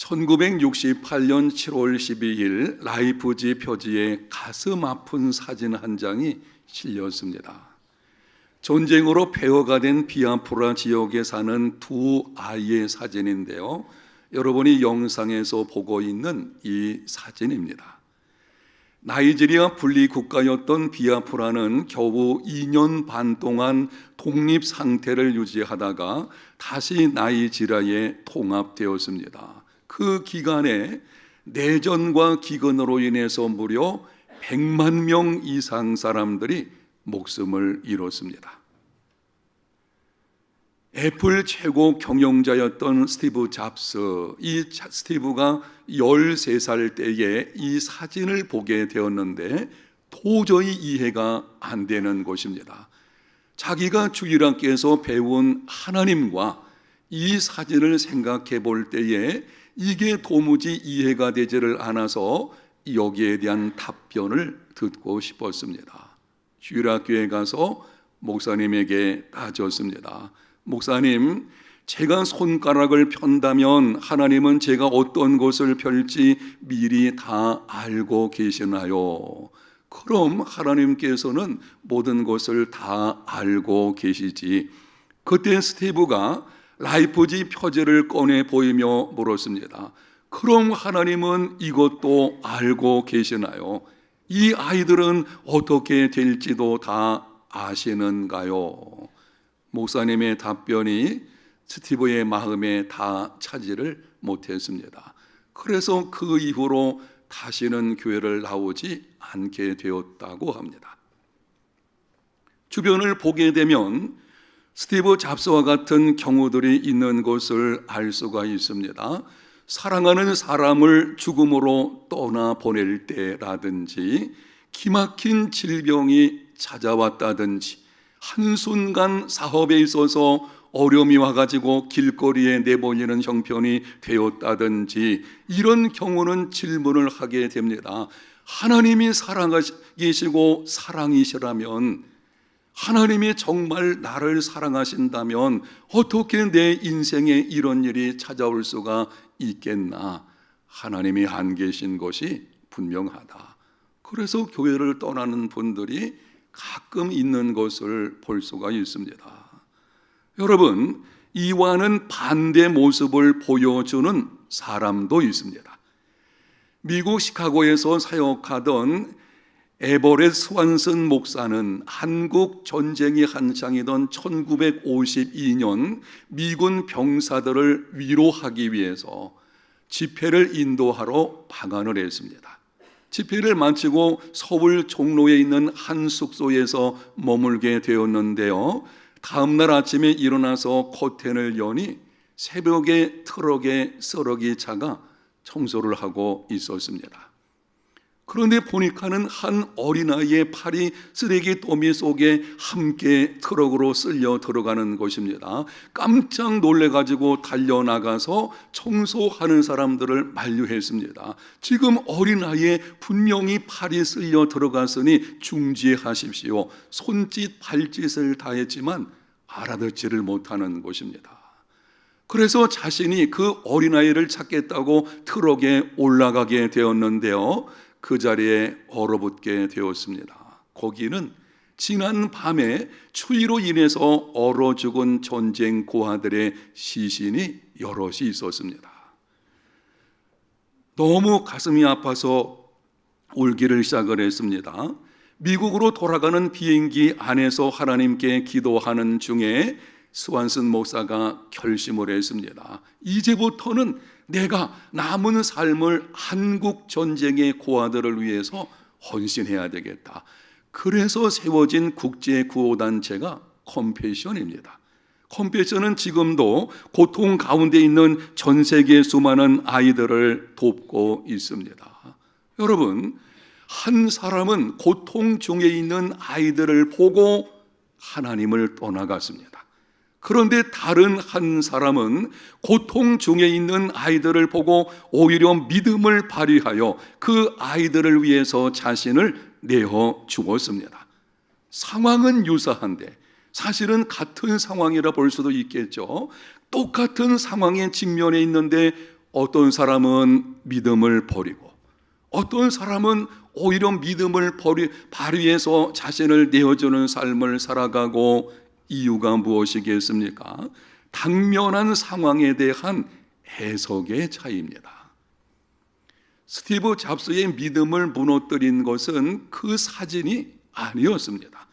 1968년 7월 12일 라이프지 표지에 가슴 아픈 사진 한 장이 실렸습니다. 전쟁으로 폐허가 된 비아프라 지역에 사는 두 아이의 사진인데요. 여러분이 영상에서 보고 있는 이 사진입니다. 나이지리아 분리국가였던 비아프라는 겨우 2년 반 동안 독립 상태를 유지하다가 다시 나이지리아에 통합되었습니다. 그 기간에 내전과 기근으로 인해서 무려 100만 명 이상 사람들이 목숨을 잃었습니다. 애플 최고 경영자였던 스티브 잡스, 이 스티브가 13살 때에 이 사진을 보게 되었는데 도저히 이해가 안 되는 것입니다. 자기가 주일학교에서 배운 하나님과 이 사진을 생각해 볼 때에 이게 도무지 이해가 되지를 않아서 여기에 대한 답변을 듣고 싶었습니다. 주일학교에 가서 목사님에게 따졌습니다. 목사님, 제가 손가락을 편다면 하나님은 제가 어떤 것을 펼지 미리 다 알고 계시나요? 그럼 하나님께서는 모든 것을 다 알고 계시지. 그때 스티브가 라이프지 표지를 꺼내 보이며 물었습니다. 그럼 하나님은 이것도 알고 계시나요? 이 아이들은 어떻게 될지도 다 아시는가요? 목사님의 답변이 스티브의 마음에 다 차지를 못했습니다. 그래서 그 이후로 다시는 교회를 나오지 않게 되었다고 합니다. 주변을 보게 되면 스티브 잡스와 같은 경우들이 있는 것을 알 수가 있습니다. 사랑하는 사람을 죽음으로 떠나보낼 때라든지 기막힌 질병이 찾아왔다든지 한순간 사업에 있어서 어려움이 와가지고 길거리에 내보내는 형편이 되었다든지 이런 경우는 질문을 하게 됩니다. 하나님이 살아계시고 사랑이시라면, 하나님이 정말 나를 사랑하신다면 어떻게 내 인생에 이런 일이 찾아올 수가 있겠나? 하나님이 안 계신 것이 분명하다. 그래서 교회를 떠나는 분들이 가끔 있는 것을 볼 수가 있습니다. 여러분, 이와는 반대 모습을 보여주는 사람도 있습니다. 미국 시카고에서 사역하던 에버렛 스완슨 목사는 한국 전쟁이 한창이던 1952년 미군 병사들을 위로하기 위해서 집회를 인도하러 방한을 했습니다. 집회를 마치고 서울 종로에 있는 한 숙소에서 머물게 되었는데요. 다음 날 아침에 일어나서 커튼을 여니 새벽에 트럭에 썰어기 차가 청소를 하고 있었습니다. 그런데 보니까는 한 어린아이의 팔이 쓰레기 더미 속에 함께 트럭으로 쓸려 들어가는 것입니다. 깜짝 놀래가지고 달려나가서 청소하는 사람들을 만류했습니다. 지금 어린아이의 분명히 팔이 쓸려 들어갔으니 중지하십시오. 손짓 발짓을 다 했지만 알아듣지를 못하는 것입니다. 그래서 자신이 그 어린아이를 찾겠다고 트럭에 올라가게 되었는데요. 그 자리에 얼어붙게 되었습니다. 거기는 지난 밤에 추위로 인해서 얼어 죽은 전쟁 고아들의 시신이 여럿이 있었습니다. 너무 가슴이 아파서 울기를 시작을 했습니다. 미국으로 돌아가는 비행기 안에서 하나님께 기도하는 중에 스완슨 목사가 결심을 했습니다. 이제부터는 내가 남은 삶을 한국 전쟁의 고아들을 위해서 헌신해야 되겠다. 그래서 세워진 국제구호단체가 컴패션입니다. 컴패션은 지금도 고통 가운데 있는 전 세계 수많은 아이들을 돕고 있습니다. 여러분, 한 사람은 고통 중에 있는 아이들을 보고 하나님을 떠나갔습니다. 그런데 다른 한 사람은 고통 중에 있는 아이들을 보고 오히려 믿음을 발휘하여 그 아이들을 위해서 자신을 내어 주었습니다. 상황은 유사한데 사실은 같은 상황이라 볼 수도 있겠죠. 똑같은 상황에 직면해 있는데 어떤 사람은 믿음을 버리고 어떤 사람은 오히려 믿음을 발휘해서 자신을 내어주는 삶을 살아가고, 이유가 무엇이겠습니까? 당면한 상황에 대한 해석의 차이입니다. 스티브 잡스의 믿음을 무너뜨린 것은 그 사진이 아니었습니다.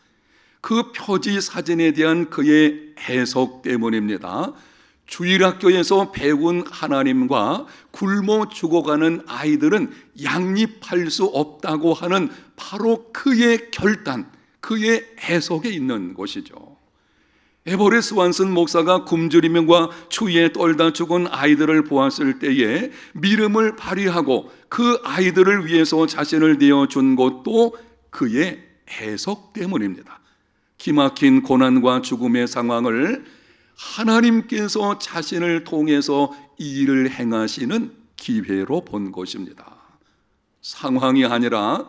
그 표지 사진에 대한 그의 해석 때문입니다. 주일학교에서 배운 하나님과 굶어 죽어가는 아이들은 양립할 수 없다고 하는 바로 그의 결단, 그의 해석에 있는 것이죠. 에버렛 스완슨 목사가 굶주리면과 추위에 떨다 죽은 아이들을 보았을 때에 믿음을 발휘하고 그 아이들을 위해서 자신을 내어준 것도 그의 해석 때문입니다. 기막힌 고난과 죽음의 상황을 하나님께서 자신을 통해서 이 일을 행하시는 기회로 본 것입니다. 상황이 아니라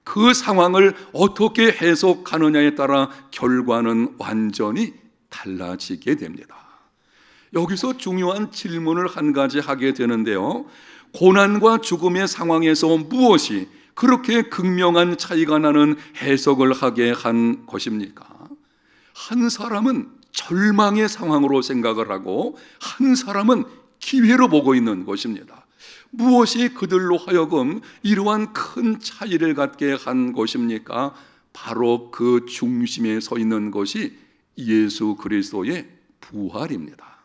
그 상황을 어떻게 해석하느냐에 따라 결과는 완전히 달라지게 됩니다. 여기서 중요한 질문을 한 가지 하게 되는데요. 고난과 죽음의 상황에서 무엇이 그렇게 극명한 차이가 나는 해석을 하게 한 것입니까? 한 사람은 절망의 상황으로 생각을 하고 한 사람은 기회로 보고 있는 것입니다. 무엇이 그들로 하여금 이러한 큰 차이를 갖게 한 것입니까? 바로 그 중심에 서 있는 것이 예수 그리스도의 부활입니다.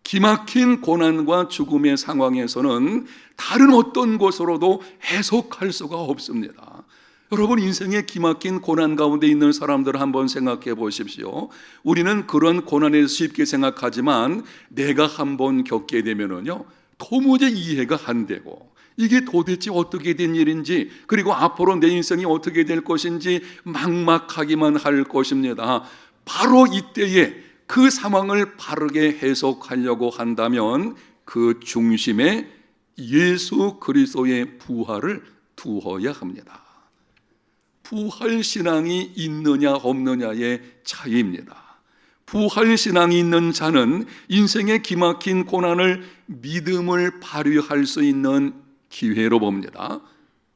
기막힌 고난과 죽음의 상황에서는 다른 어떤 것으로도 해석할 수가 없습니다. 여러분, 인생의 기막힌 고난 가운데 있는 사람들 한번 생각해 보십시오. 우리는 그런 고난에 쉽게 생각하지만 내가 한번 겪게 되면은요, 도무지 이해가 안 되고 이게 도대체 어떻게 된 일인지, 그리고 앞으로 내 인생이 어떻게 될 것인지 막막하기만 할 것입니다. 바로 이때에 그 상황을 바르게 해석하려고 한다면 그 중심에 예수 그리스도의 부활을 두어야 합니다. 부활신앙이 있느냐 없느냐의 차이입니다. 부활신앙이 있는 자는 인생의 기막힌 고난을 믿음을 발휘할 수 있는 기회로 봅니다.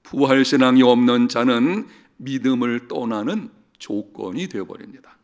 부활신앙이 없는 자는 믿음을 떠나는 조건이 되어버립니다.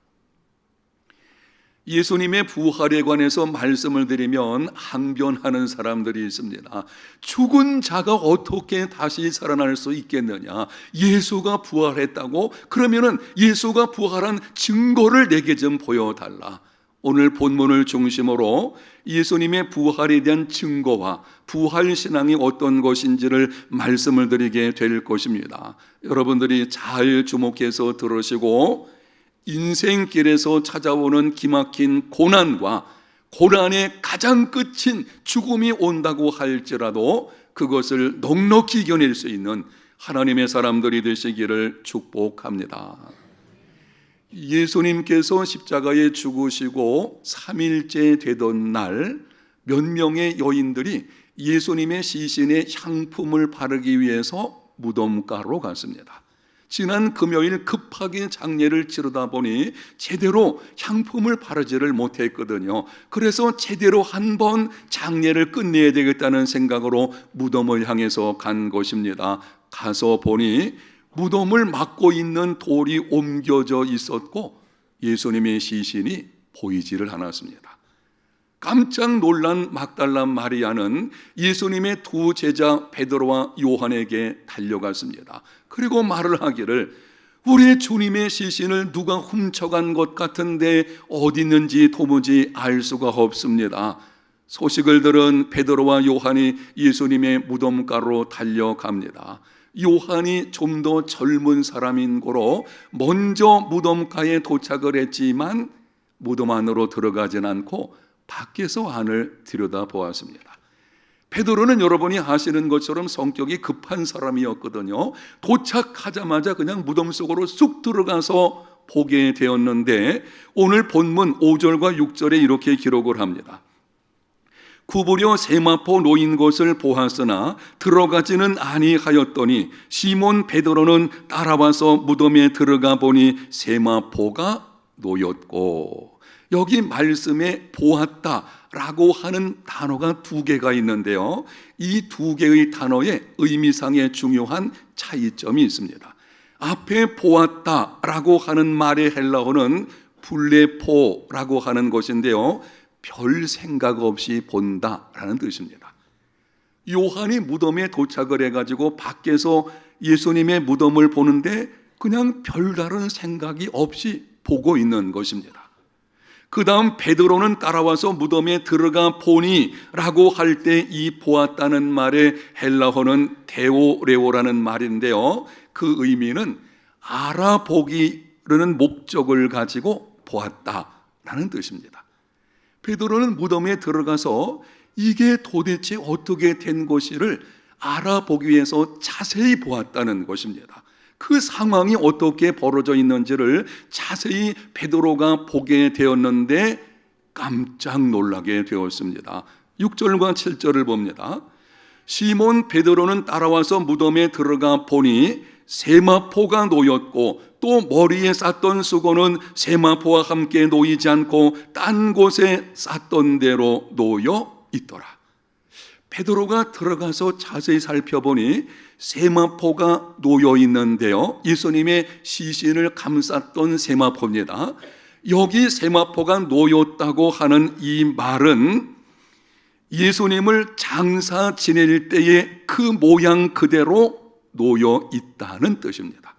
예수님의 부활에 관해서 말씀을 드리면 항변하는 사람들이 있습니다. 죽은 자가 어떻게 다시 살아날 수 있겠느냐? 예수가 부활했다고? 그러면은 예수가 부활한 증거를 내게 좀 보여달라. 오늘 본문을 중심으로 예수님의 부활에 대한 증거와 부활신앙이 어떤 것인지를 말씀을 드리게 될 것입니다. 여러분들이 잘 주목해서 들으시고, 인생길에서 찾아오는 기막힌 고난과 고난의 가장 끝인 죽음이 온다고 할지라도 그것을 넉넉히 이겨낼 수 있는 하나님의 사람들이 되시기를 축복합니다. 예수님께서 십자가에 죽으시고 3일째 되던 날 몇 명의 여인들이 예수님의 시신에 향품을 바르기 위해서 무덤가로 갔습니다. 지난 금요일 급하게 장례를 치르다 보니 제대로 향품을 바르지를 못했거든요. 그래서 제대로 한번 장례를 끝내야 되겠다는 생각으로 무덤을 향해서 간 것입니다. 가서 보니 무덤을 막고 있는 돌이 옮겨져 있었고 예수님의 시신이 보이지를 않았습니다. 깜짝 놀란 막달라 마리아는 예수님의 두 제자 베드로와 요한에게 달려갔습니다. 그리고 말을 하기를, 우리 주님의 시신을 누가 훔쳐간 것 같은데 어디 있는지 도무지 알 수가 없습니다. 소식을 들은 베드로와 요한이 예수님의 무덤가로 달려갑니다. 요한이 좀 더 젊은 사람인 고로 먼저 무덤가에 도착을 했지만 무덤 안으로 들어가진 않고 밖에서 안을 들여다보았습니다. 베드로는 여러분이 아시는 것처럼 성격이 급한 사람이었거든요. 도착하자마자 그냥 무덤 속으로 쑥 들어가서 보게 되었는데, 오늘 본문 5절과 6절에 이렇게 기록을 합니다. 구부려 세마포 놓인 것을 보았으나 들어가지는 아니하였더니 시몬 베드로는 따라와서 무덤에 들어가 보니 세마포가 놓였고, 여기 말씀에 보았다라고 하는 단어가 두 개가 있는데요. 이 두 개의 단어에 의미상의 중요한 차이점이 있습니다. 앞에 보았다라고 하는 말의 헬라어는 블레포라고 하는 것인데요. 별 생각 없이 본다라는 뜻입니다. 요한이 무덤에 도착을 해가지고 밖에서 예수님의 무덤을 보는데 그냥 별다른 생각이 없이 보고 있는 것입니다. 그 다음 베드로는 따라와서 무덤에 들어가 보니 라고 할 때 이 보았다는 말의 헬라어는 데오레오라는 말인데요. 그 의미는 알아보기라는 목적을 가지고 보았다라는 뜻입니다. 베드로는 무덤에 들어가서 이게 도대체 어떻게 된 것인지를 알아보기 위해서 자세히 보았다는 것입니다. 그 상황이 어떻게 벌어져 있는지를 자세히 베드로가 보게 되었는데 깜짝 놀라게 되었습니다. 6절과 7절을 봅니다. 시몬 베드로는 따라와서 무덤에 들어가 보니 세마포가 놓였고 또 머리에 쌌던 수건은 세마포와 함께 놓이지 않고 딴 곳에 쌌던 대로 놓여 있더라. 베드로가 들어가서 자세히 살펴보니 세마포가 놓여 있는데요. 예수님의 시신을 감쌌던 세마포입니다. 여기 세마포가 놓였다고 하는 이 말은 예수님을 장사 지낼 때의 그 모양 그대로 놓여 있다는 뜻입니다.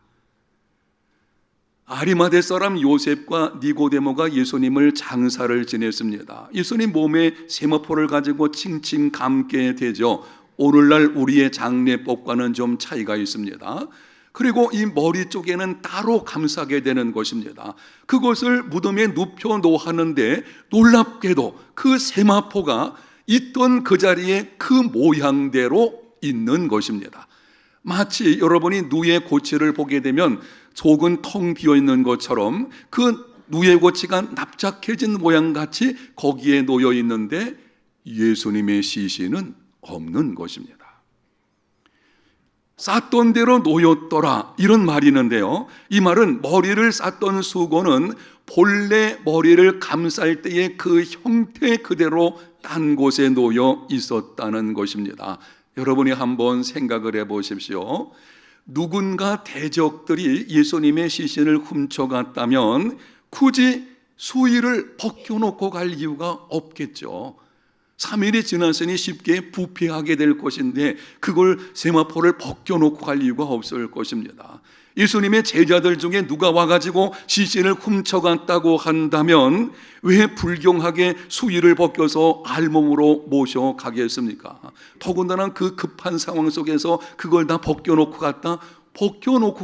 아리마대 사람 요셉과 니고데모가 예수님을 장사를 지냈습니다. 예수님 몸에 세마포를 가지고 칭칭 감게 되죠. 오늘날 우리의 장례법과는 좀 차이가 있습니다. 그리고 이 머리 쪽에는 따로 감싸게 되는 것입니다. 그것을 무덤에 눕혀 놓았는데 놀랍게도 그 세마포가 있던 그 자리에 그 모양대로 있는 것입니다. 마치 여러분이 누에 고치를 보게 되면 속은 텅 비어 있는 것처럼 그 누에 고치가 납작해진 모양같이 거기에 놓여 있는데 예수님의 시신은 없는 것입니다. 쌌던 대로 놓였더라 이런 말이 있는데요. 이 말은 머리를 쌌던 수건은 본래 머리를 감쌀 때의 그 형태 그대로 딴 곳에 놓여 있었다는 것입니다. 여러분이 한번 생각을 해 보십시오. 누군가 대적들이 예수님의 시신을 훔쳐갔다면 굳이 수의를 벗겨놓고 갈 이유가 없겠죠. 3일이 지났으니 쉽게 부패하게 될 것인데 그걸 세마포를 벗겨놓고 갈 이유가 없을 것입니다. 예수님의 제자들 중에 누가 와가지고 시신을 훔쳐갔다고 한다면 왜 불경하게 수의를 벗겨서 알몸으로 모셔가겠습니까? 더군다나 그 급한 상황 속에서 그걸 다 벗겨놓고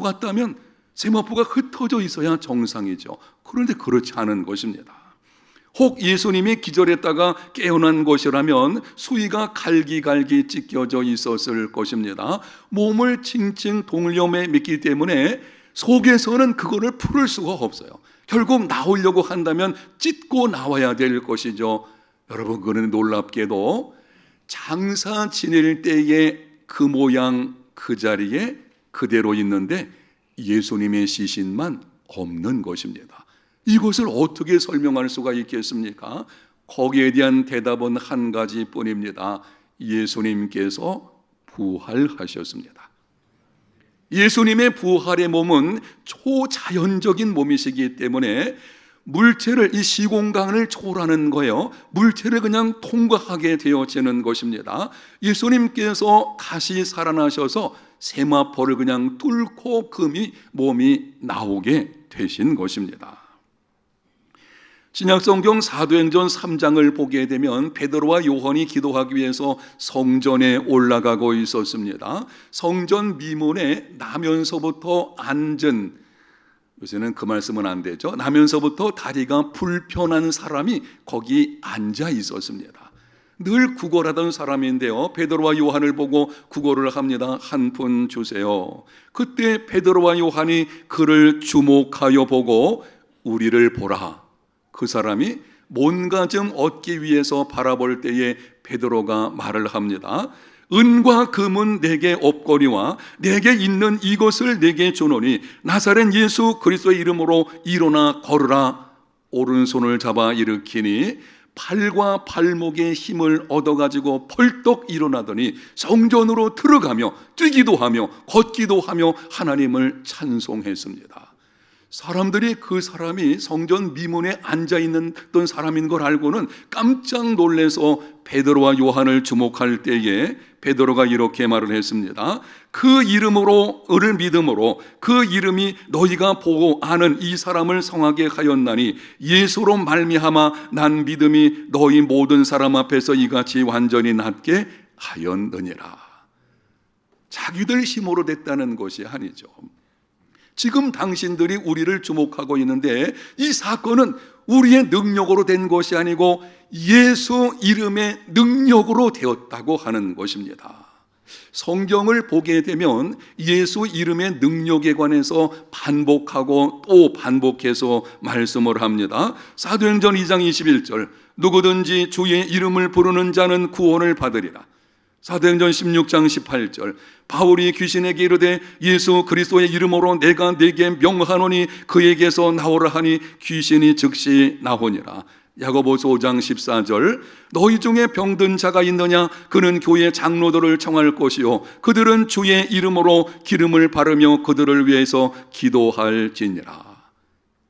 갔다면 세마포가 흩어져 있어야 정상이죠. 그런데 그렇지 않은 것입니다. 혹 예수님이 기절했다가 깨어난 것이라면 수의가 갈기갈기 찢겨져 있었을 것입니다. 몸을 칭칭 동력에 믿기 때문에 속에서는 그거를 풀을 수가 없어요. 결국 나오려고 한다면 찢고 나와야 될 것이죠. 여러분, 그는 놀랍게도 장사 지낼 때의 그 모양 그 자리에 그대로 있는데 예수님의 시신만 없는 것입니다. 이것을 어떻게 설명할 수가 있겠습니까? 거기에 대한 대답은 한 가지뿐입니다. 예수님께서 부활하셨습니다. 예수님의 부활의 몸은 초자연적인 몸이시기 때문에 물체를, 이 시공간을 초월하는 거예요. 물체를 그냥 통과하게 되어지는 것입니다. 예수님께서 다시 살아나셔서 세마포를 그냥 뚫고 그 몸이 나오게 되신 것입니다. 신약성경 사도행전 3장을 보게 되면 베드로와 요한이 기도하기 위해서 성전에 올라가고 있었습니다. 성전 미문에 나면서부터 앉은, 요새는 그 말씀은 안 되죠. 나면서부터 다리가 불편한 사람이 거기 앉아 있었습니다. 늘 구걸하던 사람인데요. 베드로와 요한을 보고 구걸을 합니다. 한 푼 주세요. 그때 베드로와 요한이 그를 주목하여 보고 우리를 보라. 그 사람이 뭔가 좀 얻기 위해서 바라볼 때에 베드로가 말을 합니다. 은과 금은 내게 없거니와 내게 있는 이것을 내게 주노니 나사렛 예수 그리스도의 이름으로 일어나 걸으라. 오른손을 잡아 일으키니 팔과 발목에 힘을 얻어가지고 벌떡 일어나더니 성전으로 들어가며 뛰기도 하며 걷기도 하며 하나님을 찬송했습니다. 사람들이 그 사람이 성전 미문에 앉아있는 사람인 걸 알고는 깜짝 놀라서 베드로와 요한을 주목할 때에 베드로가 이렇게 말을 했습니다. 그 이름으로 을을 믿음으로 그 이름이 너희가 보고 아는 이 사람을 성하게 하였나니 예수로 말미암아 난 믿음이 너희 모든 사람 앞에서 이같이 완전히 낫게 하였느니라. 자기들 힘으로 됐다는 것이 아니죠. 지금 당신들이 우리를 주목하고 있는데 이 사건은 우리의 능력으로 된 것이 아니고 예수 이름의 능력으로 되었다고 하는 것입니다. 성경을 보게 되면 예수 이름의 능력에 관해서 반복하고 또 반복해서 말씀을 합니다. 사도행전 2장 21절 누구든지 주의 이름을 부르는 자는 구원을 받으리라. 사도행전 16장 18절 바울이 귀신에게 이르되 예수 그리스도의 이름으로 내가 네게 명하노니 그에게서 나오라 하니 귀신이 즉시 나오니라. 야고보서 5장 14절 너희 중에 병든 자가 있느냐 그는 교회 장로들을 청할 것이요 그들은 주의 이름으로 기름을 바르며 그들을 위해서 기도할지니라.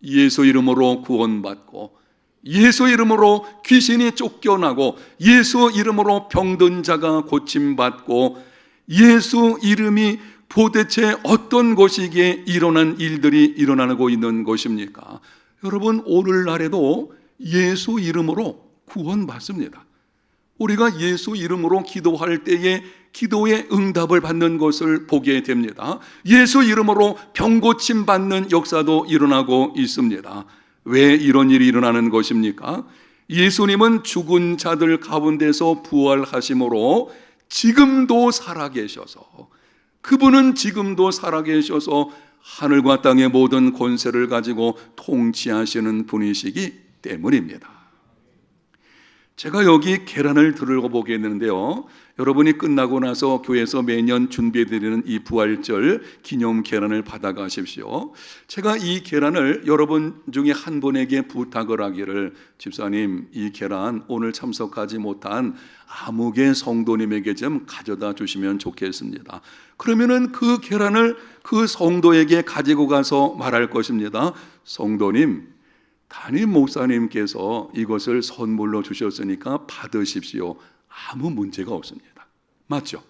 예수 이름으로 구원받고 예수 이름으로 귀신이 쫓겨나고 예수 이름으로 병든 자가 고침받고 예수 이름이 도대체 어떤 것이기에 일어난 일들이 일어나고 있는 것입니까? 여러분 오늘날에도 예수 이름으로 구원받습니다. 우리가 예수 이름으로 기도할 때에 기도의 응답을 받는 것을 보게 됩니다. 예수 이름으로 병 고침 받는 역사도 일어나고 있습니다. 왜 이런 일이 일어나는 것입니까? 예수님은 죽은 자들 가운데서 부활하심으로 지금도 살아계셔서 그분은 지금도 살아계셔서 하늘과 땅의 모든 권세를 가지고 통치하시는 분이시기 때문입니다. 제가 여기 계란을 들고 보겠는데요, 여러분이 끝나고 나서 교회에서 매년 준비해드리는 이 부활절 기념 계란을 받아가십시오. 제가 이 계란을 여러분 중에 한 분에게 부탁을 하기를, 집사님 이 계란 오늘 참석하지 못한 아무개 성도님에게 좀 가져다 주시면 좋겠습니다. 그러면은 그 계란을 그 성도에게 가지고 가서 말할 것입니다. 성도님, 담임 목사님께서 이것을 선물로 주셨으니까 받으십시오. 아무 문제가 없습니다. 맞죠?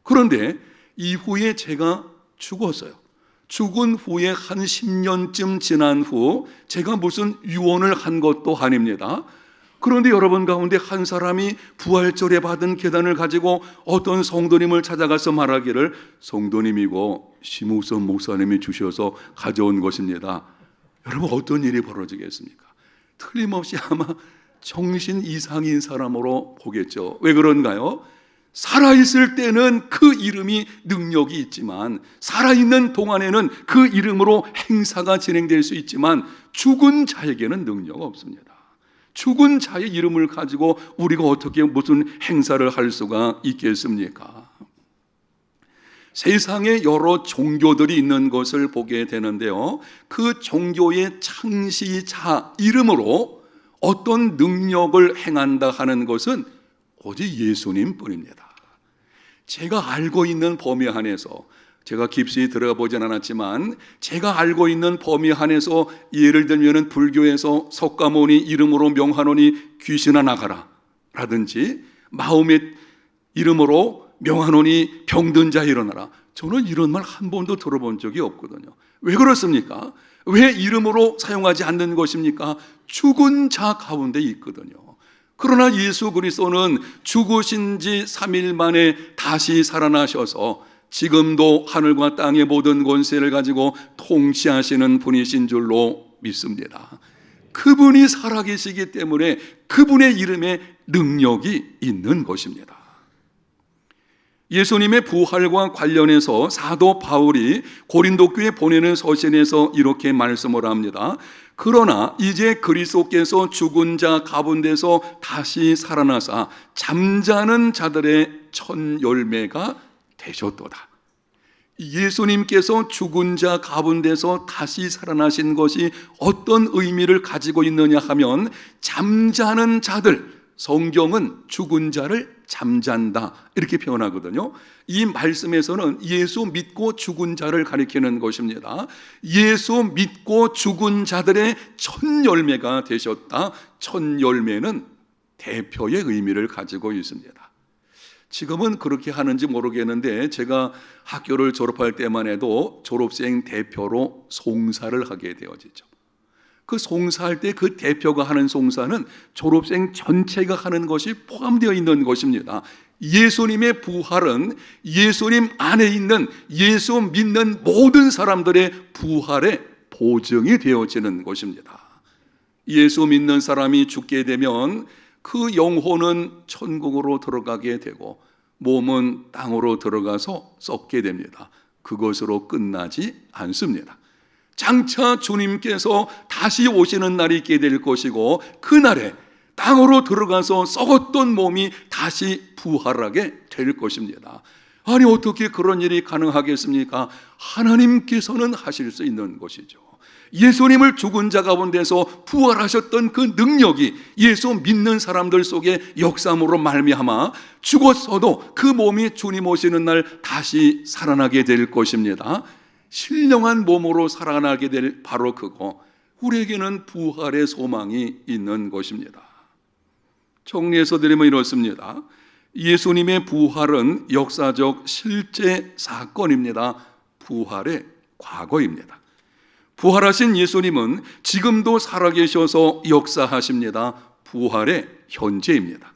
그런데 이후에 제가 죽었어요. 죽은 후에 한 10년쯤 지난 후 제가 무슨 유언을 한 것도 아닙니다. 그런데 여러분 가운데 한 사람이 부활절에 받은 계단을 가지고 어떤 성도님을 찾아가서 말하기를, 성도님이고 심우선 목사님이 주셔서 가져온 것입니다. 여러분 어떤 일이 벌어지겠습니까? 틀림없이 아마 정신 이상인 사람으로 보겠죠. 왜 그런가요? 살아있을 때는 그 이름이 능력이 있지만, 살아있는 동안에는 그 이름으로 행사가 진행될 수 있지만 죽은 자에게는 능력 없습니다. 죽은 자의 이름을 가지고 우리가 어떻게 무슨 행사를 할 수가 있겠습니까? 세상에 여러 종교들이 있는 것을 보게 되는데요, 그 종교의 창시자 이름으로 어떤 능력을 행한다 하는 것은 오직 예수님 뿐입니다. 제가 알고 있는 범위 안에서, 제가 깊이 들어가 보진 않았지만 제가 알고 있는 범위 안에서, 예를 들면 불교에서 석가모니 이름으로 명하노니 귀신아 나가라 라든지, 마음의 이름으로 명하노니 병든 자 일어나라, 저는 이런 말 한 번도 들어본 적이 없거든요. 왜 그렇습니까? 왜 이름으로 사용하지 않는 것입니까? 죽은 자 가운데 있거든요. 그러나 예수 그리스도는 죽으신 지 3일 만에 다시 살아나셔서 지금도 하늘과 땅의 모든 권세를 가지고 통치하시는 분이신 줄로 믿습니다. 그분이 살아계시기 때문에 그분의 이름에 능력이 있는 것입니다. 예수님의 부활과 관련해서 사도 바울이 고린도 교회에 보내는 서신에서 이렇게 말씀을 합니다. 그러나 이제 그리스도께서 죽은 자 가운데서 다시 살아나사 잠자는 자들의 첫 열매가 되셨도다. 예수님께서 죽은 자 가운데서 다시 살아나신 것이 어떤 의미를 가지고 있느냐 하면, 잠자는 자들, 성경은 죽은 자를 잠잔다 이렇게 표현하거든요. 이 말씀에서는 예수 믿고 죽은 자를 가리키는 것입니다. 예수 믿고 죽은 자들의 첫 열매가 되셨다. 첫 열매는 대표의 의미를 가지고 있습니다. 지금은 그렇게 하는지 모르겠는데, 제가 학교를 졸업할 때만 해도 졸업생 대표로 송사를 하게 되어지죠. 그 송사할 때 그 대표가 하는 송사는 졸업생 전체가 하는 것이 포함되어 있는 것입니다. 예수님의 부활은 예수님 안에 있는 예수 믿는 모든 사람들의 부활의 보증이 되어지는 것입니다. 예수 믿는 사람이 죽게 되면 그 영혼은 천국으로 들어가게 되고 몸은 땅으로 들어가서 썩게 됩니다. 그것으로 끝나지 않습니다. 장차 주님께서 다시 오시는 날이 있게 될 것이고, 그날에 땅으로 들어가서 썩었던 몸이 다시 부활하게 될 것입니다. 아니, 어떻게 그런 일이 가능하겠습니까? 하나님께서는 하실 수 있는 것이죠. 예수님을 죽은 자 가운데서 부활하셨던 그 능력이 예수 믿는 사람들 속에 역사함으로 말미암아 죽었어도 그 몸이 주님 오시는 날 다시 살아나게 될 것입니다. 신령한 몸으로 살아나게 될 바로 그거, 우리에게는 부활의 소망이 있는 것입니다. 정리해서 드리면 이렇습니다. 예수님의 부활은 역사적 실제 사건입니다. 부활의 과거입니다. 부활하신 예수님은 지금도 살아계셔서 역사하십니다. 부활의 현재입니다.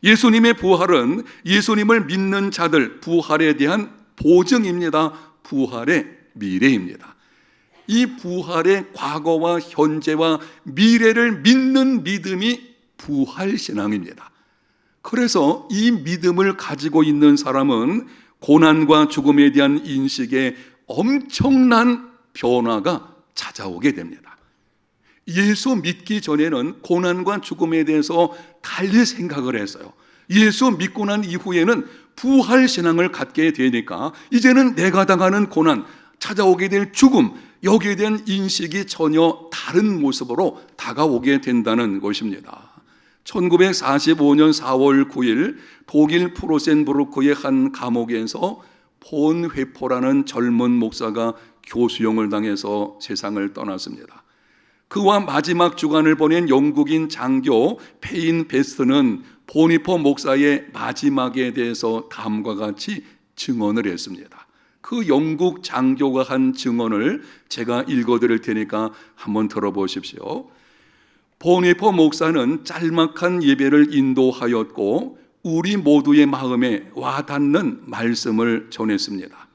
예수님의 부활은 예수님을 믿는 자들 부활에 대한 보증입니다. 부활의 미래입니다. 이 부활의 과거와 현재와 미래를 믿는 믿음이 부활신앙입니다. 그래서 이 믿음을 가지고 있는 사람은 고난과 죽음에 대한 인식에 엄청난 변화가 찾아오게 됩니다. 예수 믿기 전에는 고난과 죽음에 대해서 달리 생각을 했어요. 예수 믿고 난 이후에는 부활신앙을 갖게 되니까 이제는 내가 당하는 고난, 찾아오게 될 죽음, 여기에 대한 인식이 전혀 다른 모습으로 다가오게 된다는 것입니다. 1945년 4월 9일 독일 프로센부르크의 한 감옥에서 본 회포라는 젊은 목사가 교수형을 당해서 세상을 떠났습니다. 그와 마지막 주간을 보낸 영국인 장교 페인 베스트는 보니퍼 목사의 마지막에 대해서 다음과 같이 증언을 했습니다. 그 영국 장교가 한 증언을 제가 읽어드릴 테니까 한번 들어보십시오. 보니퍼 목사는 짤막한 예배를 인도하였고 우리 모두의 마음에 와닿는 말씀을 전했습니다.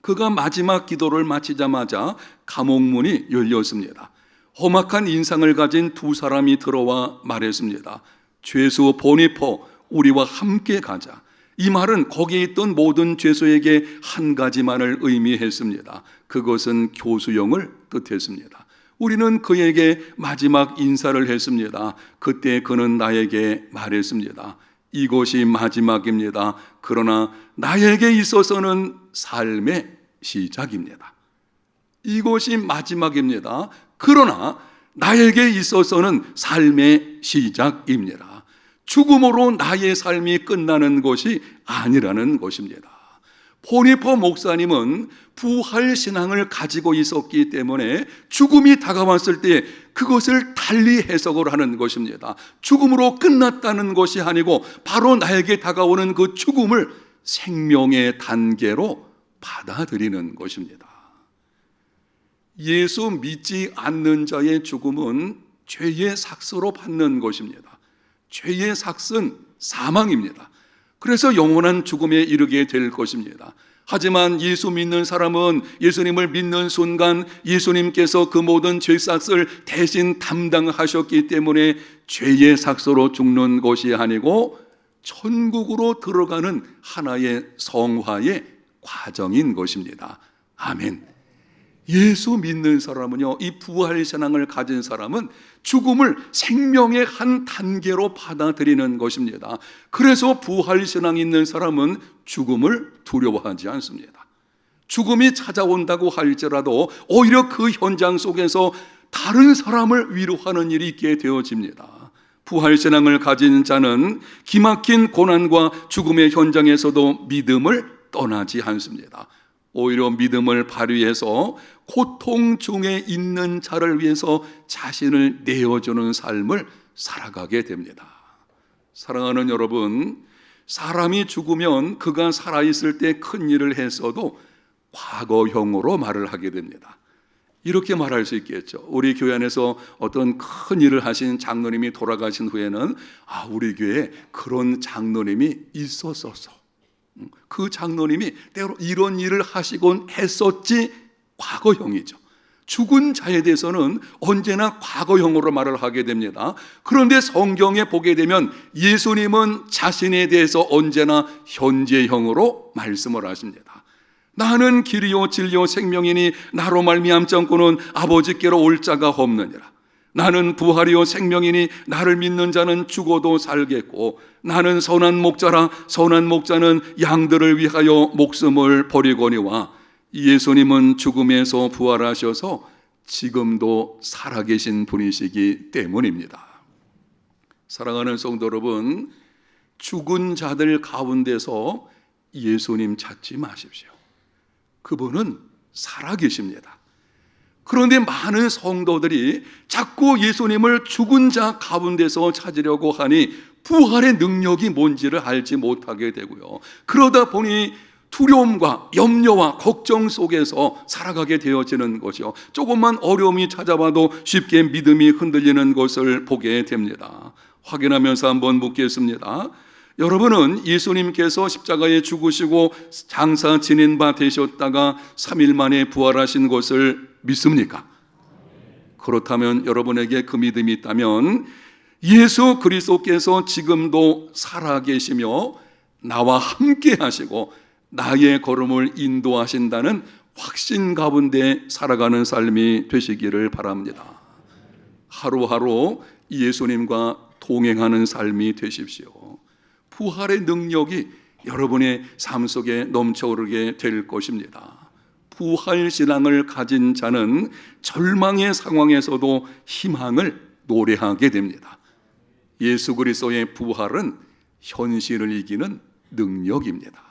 그가 마지막 기도를 마치자마자 감옥문이 열렸습니다. 험악한 인상을 가진 두 사람이 들어와 말했습니다. 죄수 보니퍼, 우리와 함께 가자. 이 말은 거기에 있던 모든 죄수에게 한 가지만을 의미했습니다. 그것은 교수형을 뜻했습니다. 우리는 그에게 마지막 인사를 했습니다. 그때 그는 나에게 말했습니다. 이것이 마지막입니다. 그러나 나에게 있어서는 삶의 시작입니다. 이것이 마지막입니다. 그러나 나에게 있어서는 삶의 시작입니다. 죽음으로 나의 삶이 끝나는 것이 아니라는 것입니다. 보니퍼 목사님은 부활 신앙을 가지고 있었기 때문에 죽음이 다가왔을 때 그것을 달리 해석을 하는 것입니다. 죽음으로 끝났다는 것이 아니고 바로 나에게 다가오는 그 죽음을 생명의 단계로 받아들이는 것입니다. 예수 믿지 않는 자의 죽음은 죄의 삭스로 받는 것입니다. 죄의 삭은 사망입니다. 그래서 영원한 죽음에 이르게 될 것입니다. 하지만 예수 믿는 사람은 예수님을 믿는 순간 예수님께서 그 모든 죄삭을 대신 담당하셨기 때문에 죄의 삭스로 죽는 것이 아니고 천국으로 들어가는 하나의 성화의 과정인 것입니다. 아멘. 예수 믿는 사람은요, 이 부활 신앙을 가진 사람은 죽음을 생명의 한 단계로 받아들이는 것입니다. 그래서 부활 신앙이 있는 사람은 죽음을 두려워하지 않습니다. 죽음이 찾아온다고 할지라도 오히려 그 현장 속에서 다른 사람을 위로하는 일이 있게 되어집니다. 부활신앙을 가진 자는 기막힌 고난과 죽음의 현장에서도 믿음을 떠나지 않습니다. 오히려 믿음을 발휘해서 고통 중에 있는 자를 위해서 자신을 내어주는 삶을 살아가게 됩니다. 사랑하는 여러분, 사람이 죽으면 그가 살아있을 때 큰 일을 했어도 과거형으로 말을 하게 됩니다. 이렇게 말할 수 있겠죠. 우리 교회 안에서 어떤 큰 일을 하신 장로님이 돌아가신 후에는 우리 교회에 그런 장로님이 있었어서, 그 장로님이 때로 이런 일을 하시곤 했었지, 과거형이죠. 죽은 자에 대해서는 언제나 과거형으로 말을 하게 됩니다. 그런데 성경에 보게 되면 예수님은 자신에 대해서 언제나 현재형으로 말씀을 하십니다. 나는 길이요 진리요 생명이니 나로 말미암지 않고는 아버지께로 올 자가 없느니라. 나는 부활이요 생명이니 나를 믿는 자는 죽어도 살겠고, 나는 선한 목자라. 선한 목자는 양들을 위하여 목숨을 버리거니와. 예수님은 죽음에서 부활하셔서 지금도 살아계신 분이시기 때문입니다. 사랑하는 성도 여러분, 죽은 자들 가운데서 예수님 찾지 마십시오. 그분은 살아계십니다. 그런데 많은 성도들이 자꾸 예수님을 죽은 자 가운데서 찾으려고 하니 부활의 능력이 뭔지를 알지 못하게 되고요. 그러다 보니 두려움과 염려와 걱정 속에서 살아가게 되어지는 것이요, 조금만 어려움이 찾아와도 쉽게 믿음이 흔들리는 것을 보게 됩니다. 확인하면서 한번 묻겠습니다. 여러분은 예수님께서 십자가에 죽으시고 장사 지낸 바 되셨다가 3일 만에 부활하신 것을 믿습니까? 그렇다면 여러분에게 그 믿음이 있다면 예수 그리스도께서 지금도 살아계시며 나와 함께 하시고 나의 걸음을 인도하신다는 확신 가운데 살아가는 삶이 되시기를 바랍니다. 하루하루 예수님과 동행하는 삶이 되십시오. 부활의 능력이 여러분의 삶 속에 넘쳐오르게 될 것입니다. 부활신앙을 가진 자는 절망의 상황에서도 희망을 노래하게 됩니다. 예수 그리스도의 부활은 현실을 이기는 능력입니다.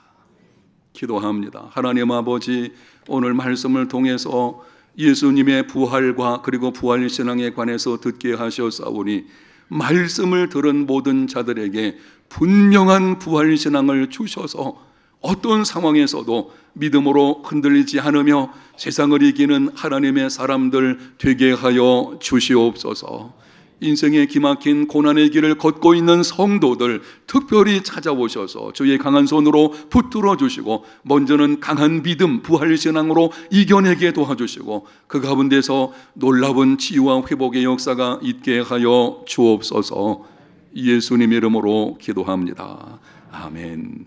기도합니다. 하나님 아버지, 오늘 말씀을 통해서 예수님의 부활과 그리고 부활신앙에 관해서 듣게 하셨사오니 말씀을 들은 모든 자들에게 분명한 부활신앙을 주셔서 어떤 상황에서도 믿음으로 흔들리지 않으며 세상을 이기는 하나님의 사람들 되게 하여 주시옵소서. 인생의 기막힌 고난의 길을 걷고 있는 성도들 특별히 찾아오셔서 주의 강한 손으로 붙들어 주시고 먼저는 강한 믿음, 부활신앙으로 이겨내게 도와주시고 그 가운데서 놀라운 치유와 회복의 역사가 있게 하여 주옵소서. 예수님 이름으로 기도합니다. 아멘.